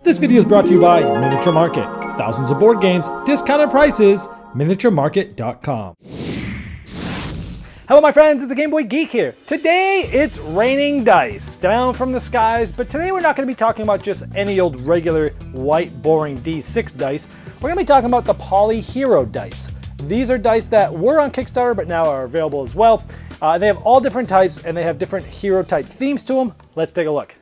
This video is brought to you by Miniature Market. Thousands of board games, discounted prices, miniaturemarket.com. Hello my friends, it's the Game Boy Geek here. Today it's raining dice down from the skies, but today we're not going to be talking about just any old regular white boring D6 dice. We're going to be talking about the Poly Hero dice. These are dice that were on Kickstarter but now are available as well. They have all different types and they have different hero type themes to them. Let's take a look.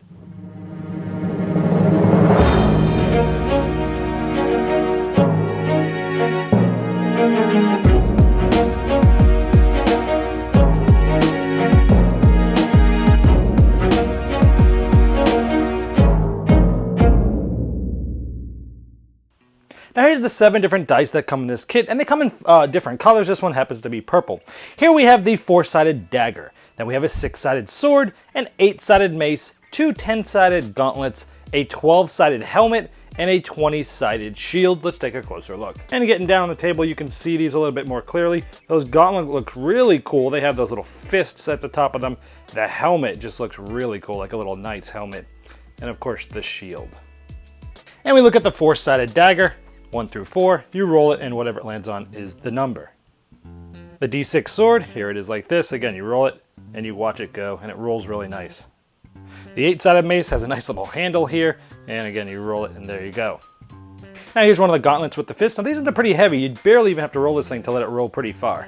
Now here's the 7 different dice that come in this kit, and they come in different colors. This one happens to be purple. Here we have the 4-sided dagger. Then we have a 6-sided sword, an 8-sided mace, 2 10-sided gauntlets, a 12-sided helmet, and a 20-sided shield. Let's take a closer look. And getting down on the table, you can see these a little bit more clearly. Those gauntlets look really cool. They have those little fists at the top of them. The helmet just looks really cool, like a little knight's helmet. And of course, the shield. And we look at the 4-sided dagger. 1 through 4, you roll it, and whatever it lands on is the number. The D6 sword, here it is like this. Again, you roll it, and you watch it go, and it rolls really nice. The 8-sided mace has a nice little handle here, and again, you roll it, and there you go. Now here's one of the gauntlets with the fist. Now these are pretty heavy. You'd barely even have to roll this thing to let it roll pretty far.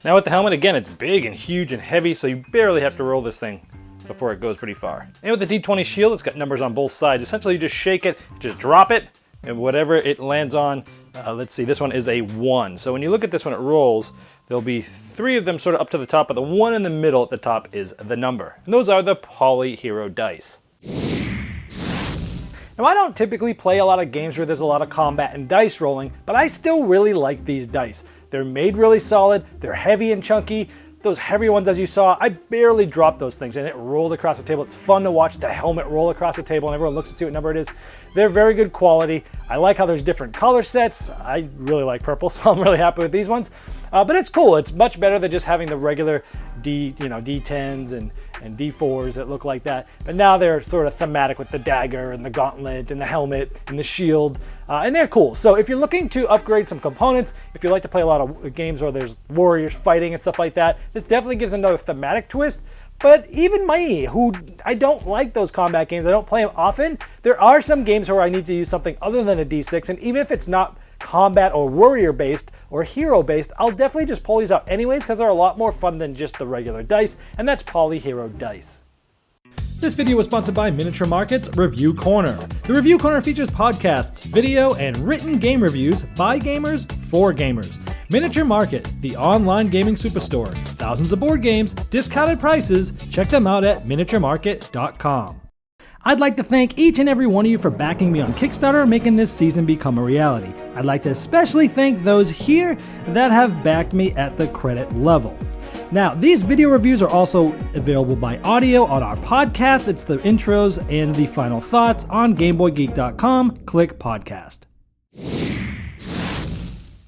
Now with the helmet, again, it's big and huge and heavy, so you barely have to roll this thing before it goes pretty far. And with the D20 Shield, it's got numbers on both sides. Essentially, you just shake it, just drop it, and whatever it lands on, let's see, this one is a 1. So when you look at this when it rolls, there'll be 3 of them sort of up to the top, but the one in the middle at the top is the number. And those are the Poly Hero dice. Now I don't typically play a lot of games where there's a lot of combat and dice rolling, but I still really like these dice. They're made really solid, they're heavy and chunky. Those heavy ones, as you saw, I barely dropped those things and it rolled across the table. It's fun to watch the helmet roll across the table and everyone looks to see what number it is. They're very good quality. I like how there's different color sets. I really like purple, so I'm really happy with these ones. But it's cool. It's much better than just having the regular D10s and D4s that look like that. But now they're sort of thematic with the dagger and the gauntlet and the helmet and the shield. And they're cool. So if you're looking to upgrade some components, if you like to play a lot of games where there's warriors fighting and stuff like that, this definitely gives another thematic twist. But even me, who I don't like those combat games, I don't play them often, there are some games where I need to use something other than a D6, and even if it's not combat or warrior based or hero based, I'll definitely just pull these out anyways because they're a lot more fun than just the regular dice, and that's Poly Hero dice. This video was sponsored by Miniature Market's Review Corner. The Review Corner features podcasts, video, and written game reviews by gamers for gamers. Miniature Market, the online gaming superstore. Thousands of board games, discounted prices. Check them out at miniaturemarket.com. I'd like to thank each and every one of you for backing me on Kickstarter and making this season become a reality. I'd like to especially thank those here that have backed me at the credit level. Now, these video reviews are also available by audio on our podcast. It's the intros and the final thoughts on GameBoyGeek.com. Click podcast.